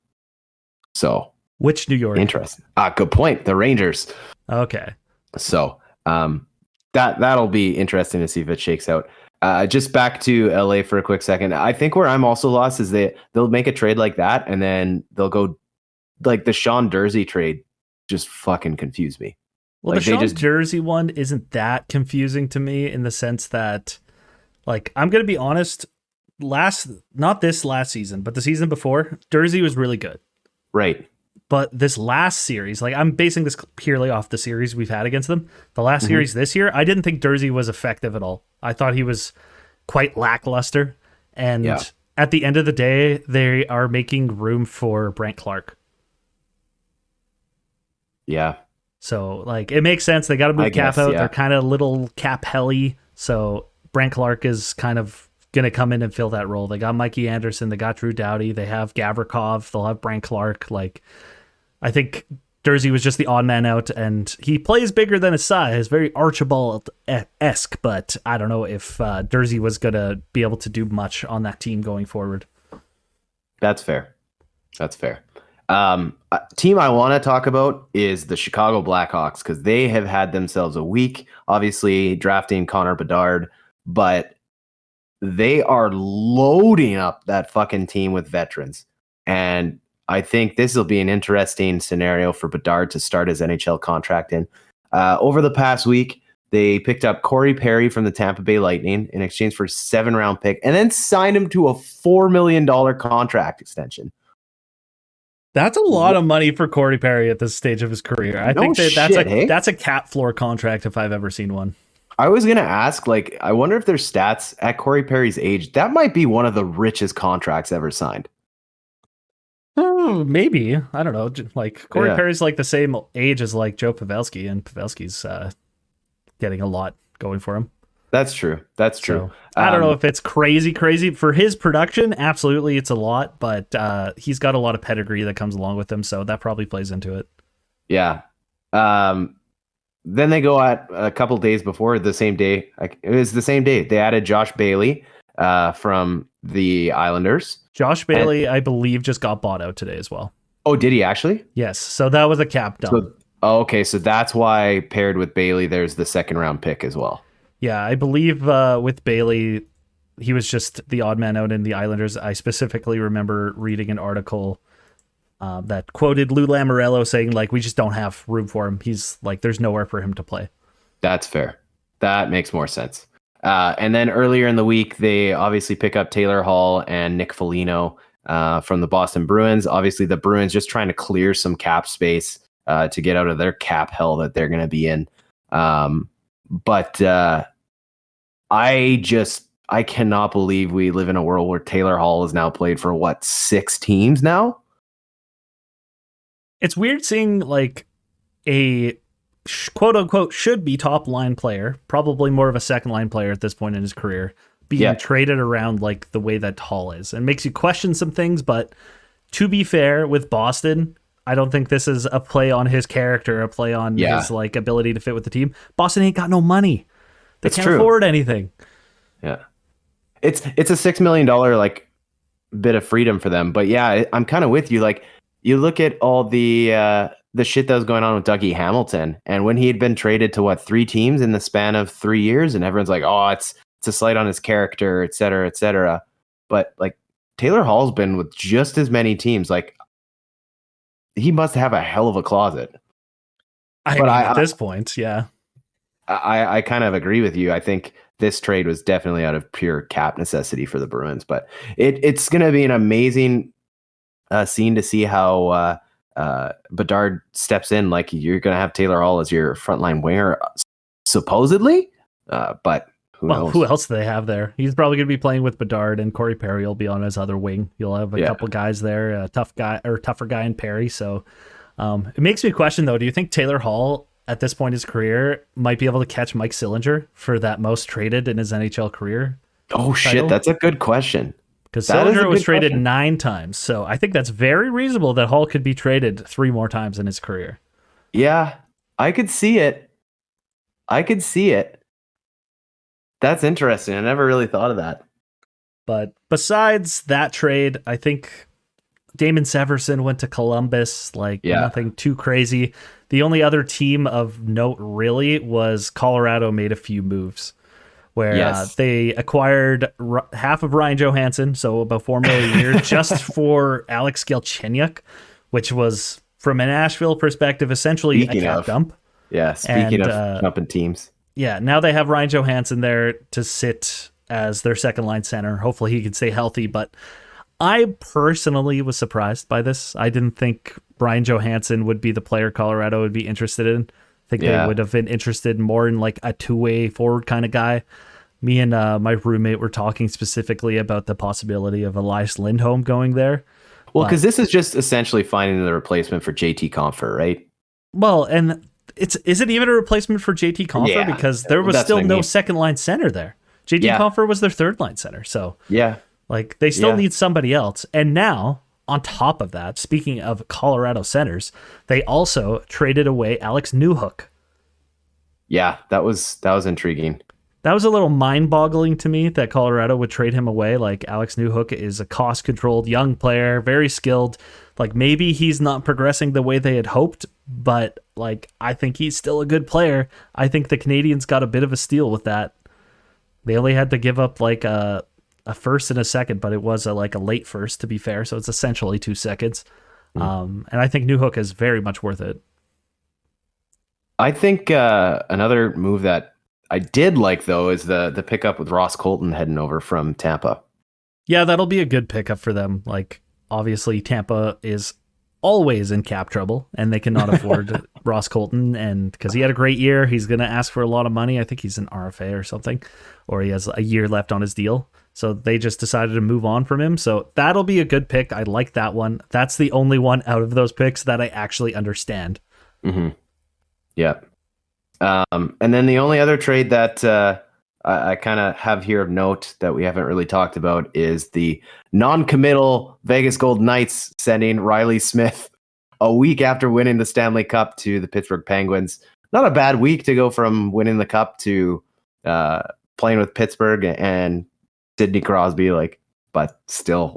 So, which New York? Interesting. Good point. The Rangers. Okay. So, that'll be interesting to see if it shakes out. Just back to LA for a quick second. I think where I'm also lost is they'll make a trade like that, and then they'll go like the Sean Durzi trade. Just fucking confuse me. Well, like, the Sean Durzi one isn't that confusing to me in the sense that, like, I'm gonna be honest. Not this last season, but the season before, Durzi was really good. Right. But this last series, like, I'm basing this purely off the series we've had against them. The last series this year, I didn't think Durzi was effective at all. I thought he was quite lackluster. And at the end of the day, they are making room for Brent Clark. Yeah. So, like, it makes sense. They got to move Cap out. Yeah. They're kind of little Cap helly. So Brent Clark is kind of going to come in and fill that role. They got Mikey Anderson. They got Drew Doughty. They have Gavrikov. They'll have Brent Clark. Like, I think Durzi was just the odd man out, and he plays bigger than his size. Very Archibald-esque, but I don't know if Durzi was going to be able to do much on that team going forward. That's fair. Team I want to talk about is the Chicago Blackhawks, because they have had themselves a week, obviously drafting Connor Bedard, but they are loading up that fucking team with veterans. And I think this will be an interesting scenario for Bedard to start his NHL contract in. Over the past week, they picked up Corey Perry from the Tampa Bay Lightning in exchange for a 7-round pick, and then signed him to a $4 million contract extension. That's a lot of money for Corey Perry at this stage of his career. I think that's a cap floor contract if I've ever seen one. I was gonna ask, like, I wonder if there's stats at Corey Perry's age. That might be one of the richest contracts ever signed. Oh, maybe. I don't know. Like Corey Yeah. Perry's like the same age as like Joe Pavelski, and Pavelski's getting a lot going for him. That's true. That's true. So, I don't know if it's crazy for his production. Absolutely, it's a lot, but he's got a lot of pedigree that comes along with him, so that probably plays into it. Yeah. Then they go at a couple days before the same day. It was the same day. They added Josh Bailey from the Islanders. Josh Bailey, I believe, just got bought out today as well. Oh, did he actually? Yes. So that was a cap dump. Okay. So that's why paired with Bailey, there's the second round pick as well. Yeah, I believe with Bailey, he was just the odd man out in the Islanders. I specifically remember reading an article that quoted Lou Lamoriello saying, like, we just don't have room for him. He's like, there's nowhere for him to play. That's fair. That makes more sense. And then earlier in the week, they obviously pick up Taylor Hall and Nick Foligno from the Boston Bruins. Obviously, the Bruins just trying to clear some cap space to get out of their cap hell that they're going to be in. But I cannot believe we live in a world where Taylor Hall has now played for 6 teams now? It's weird seeing like a quote unquote should be top line player, probably more of a second line player at this point in his career, being traded around like the way that Hall is. It makes you question some things, but to be fair with Boston, I don't think this is a play on his character, a play on his like ability to fit with the team. Boston ain't got no money. They can't afford anything. Yeah. It's a $6 million like bit of freedom for them. But yeah, I'm kind of with you. Like, you look at all the shit that was going on with Dougie Hamilton, and when he had been traded to 3 teams in the span of 3 years, and everyone's like, oh, it's a slight on his character, et cetera, et cetera. But like Taylor Hall's been with just as many teams. Like, he must have a hell of a closet. At this point, yeah. I kind of agree with you. I think this trade was definitely out of pure cap necessity for the Bruins, but it's going to be an amazing scene to see how Bedard steps in. Like, you're going to have Taylor Hall as your frontline winger, supposedly, but who knows? Who else do they have there? He's probably going to be playing with Bedard, and Corey Perry will be on his other wing. You'll have a couple guys there, a tougher guy in Perry. So it makes me question, though, do you think Taylor Hall at this point in his career might be able to catch Mike Sillinger for that most traded in his NHL career? Oh, shit. That's a good question. Because Sillinger was traded 9 times. So I think that's very reasonable that Hall could be traded 3 more times in his career. Yeah, I could see it. That's interesting. I never really thought of that. But besides that trade, I think Damon Severson went to Columbus. Nothing too crazy. The only other team of note really was Colorado made a few moves where they acquired half of Ryan Johansson, so about $4 million a year, just for Alex Galchenyuk, which was, from an Nashville perspective, essentially a cap dump. Yeah, speaking of jumping teams. Yeah, now they have Ryan Johansson there to sit as their second line center. Hopefully he can stay healthy, but I personally was surprised by this. I didn't think Ryan Johansson would be the player Colorado would be interested in. I think they would have been interested more in like a 2-way forward kind of guy. Me and my roommate were talking specifically about the possibility of Elias Lindholm going there. Well, because this is just essentially finding the replacement for JT Compher, right? Well, and is it even a replacement for JT Compher? Yeah, because there was still no second line center there. JT Compher was their third line center. So like they still need somebody else. And now, on top of that, speaking of Colorado centers, they also traded away Alex Newhook. Yeah, that was intriguing. That was a little mind-boggling to me that Colorado would trade him away. Like, Alex Newhook is a cost-controlled young player, very skilled. Like, maybe he's not progressing the way they had hoped, but like I think he's still a good player. I think the Canadians got a bit of a steal with that. They only had to give up like a first and a second, but it was a late first, to be fair. So it's essentially 2 seconds. And I think Newhook is very much worth it. I think another move that I did like, though, is the pickup with Ross Colton heading over from Tampa. Yeah, that'll be a good pickup for them. Like, obviously, Tampa is always in cap trouble, and they cannot afford Ross Colton. And because he had a great year, he's going to ask for a lot of money. I think he's an RFA or something, or he has a year left on his deal. So they just decided to move on from him. So that'll be a good pick. I like that one. That's the only one out of those picks that I actually understand. Mm-hmm. Yeah. And then the only other trade that I kind of have here of note that we haven't really talked about is the non-committal Vegas Golden Knights sending Riley Smith a week after winning the Stanley Cup to the Pittsburgh Penguins. Not a bad week to go from winning the Cup to playing with Pittsburgh and Sidney Crosby, but still,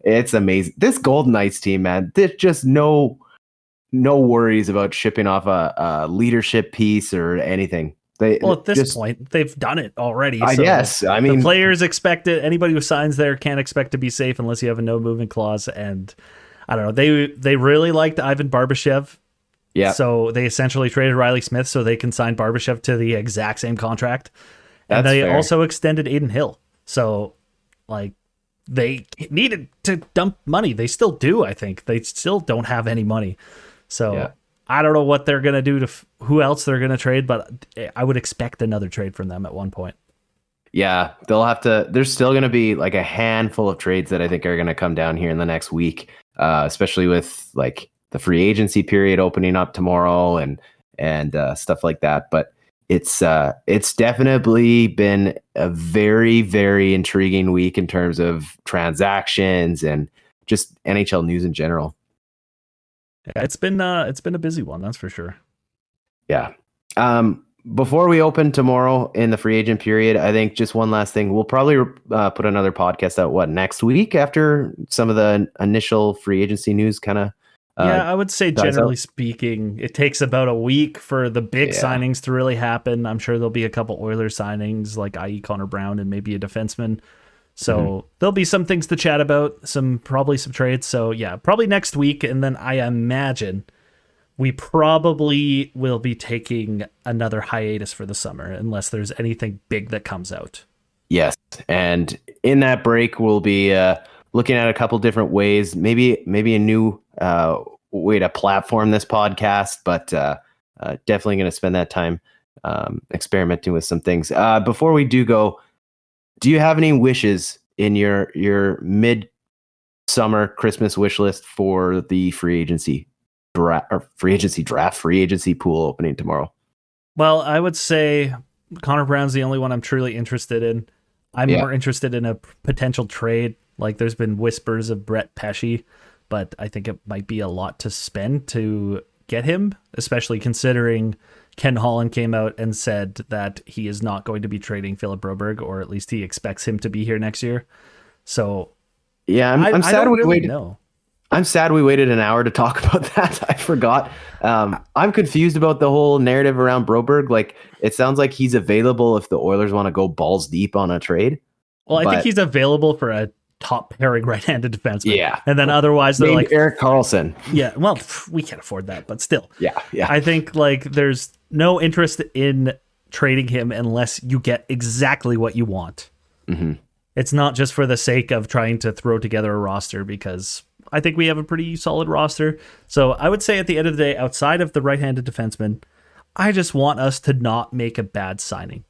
it's amazing. This Golden Knights team, man, there's just no worries about shipping off a leadership piece or anything. At this point, they've done it already. I guess. I mean, the players expect it. Anybody who signs there can't expect to be safe unless you have a no movement clause. And I don't know. They really liked Ivan Barbashev. Yeah. So they essentially traded Riley Smith so they can sign Barbashev to the exact same contract. And That's they fair. also extended Aiden Hill. So, they needed to dump money. They still do, I think. They still don't have any money. So, yeah. I don't know what they're going to do to who else they're going to trade, but I would expect another trade from them at one point. Yeah, there's still going to be a handful of trades that I think are going to come down here in the next week, especially with the free agency period opening up tomorrow and stuff like that. But it's definitely been a very, very intriguing week in terms of transactions and just NHL news in general. Yeah, it's been a busy one, that's for sure. Yeah. Before we open tomorrow in the free agent period, I think just one last thing. We'll probably put another podcast out next week after some of the initial free agency news kind of. I would say generally speaking, it takes about a week for the big signings to really happen. I'm sure there'll be a couple Oilers signings, i.e. Connor Brown and maybe a defenseman. So there'll be some things to chat about, probably some trades. So yeah, probably next week. And then I imagine we probably will be taking another hiatus for the summer unless there's anything big that comes out. Yes. And in that break, we'll be looking at a couple different ways, maybe a new way to platform this podcast, but definitely going to spend that time experimenting with some things. Before we do go, do you have any wishes in your mid-summer Christmas wish list for the free agency pool opening tomorrow? Well, I would say Connor Brown's the only one I'm truly interested in. I'm more interested in a potential trade. There's been whispers of Brett Pesce, but I think it might be a lot to spend to get him, especially considering Ken Holland came out and said that he is not going to be trading Philip Broberg, or at least he expects him to be here next year. So, yeah, I'm sad we waited. Know. I'm sad we waited an hour to talk about that. I forgot. I'm confused about the whole narrative around Broberg. It sounds like he's available if the Oilers want to go balls deep on a trade. Well, I think he's available for a top pairing right-handed defenseman. Yeah. And then otherwise they're Erik Karlsson. Yeah, well, we can't afford that, but still. Yeah. I think there's no interest in trading him unless you get exactly what you want. Mm-hmm. It's not just for the sake of trying to throw together a roster, because I think we have a pretty solid roster. So I would say at the end of the day, outside of the right-handed defenseman, I just want us to not make a bad signing.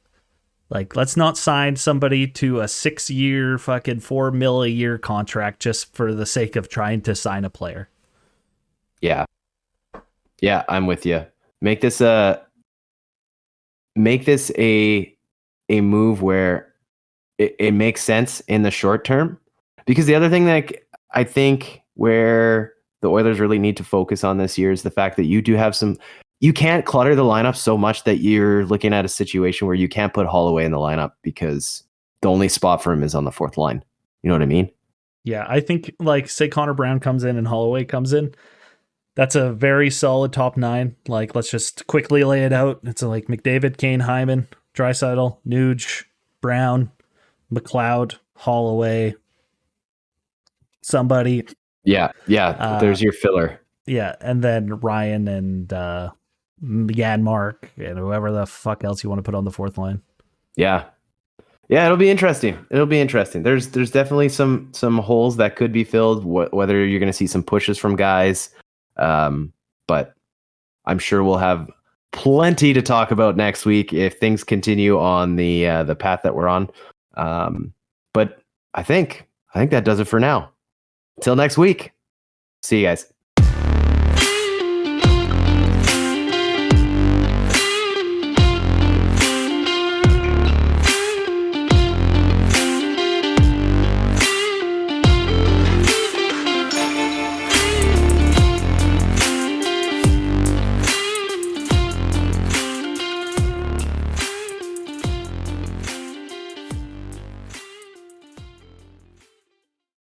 Let's not sign somebody to a 6-year fucking $4 million a year contract just for the sake of trying to sign a player. Yeah. Yeah, I'm with you. Make this a move where it makes sense in the short term. Because the other thing that I think where the Oilers really need to focus on this year is the fact that you do have you can't clutter the lineup so much that you're looking at a situation where you can't put Holloway in the lineup because the only spot for him is on the fourth line. You know what I mean? Yeah, I think say Connor Brown comes in and Holloway comes in. That's a very solid top 9. Let's just quickly lay it out. It's McDavid, Kane, Hyman, Draisaitl, Nuge, Brown, McLeod, Holloway, somebody. Yeah. There's your filler. Yeah, and then Ryan and Janmark and whoever the fuck else you want to put on the fourth line. Yeah. Yeah, it'll be interesting. There's definitely some holes that could be filled. Whether you're going to see some pushes from guys, but I'm sure we'll have plenty to talk about next week if things continue on the path that we're on. But I think that does it for now. Until next week. See you guys.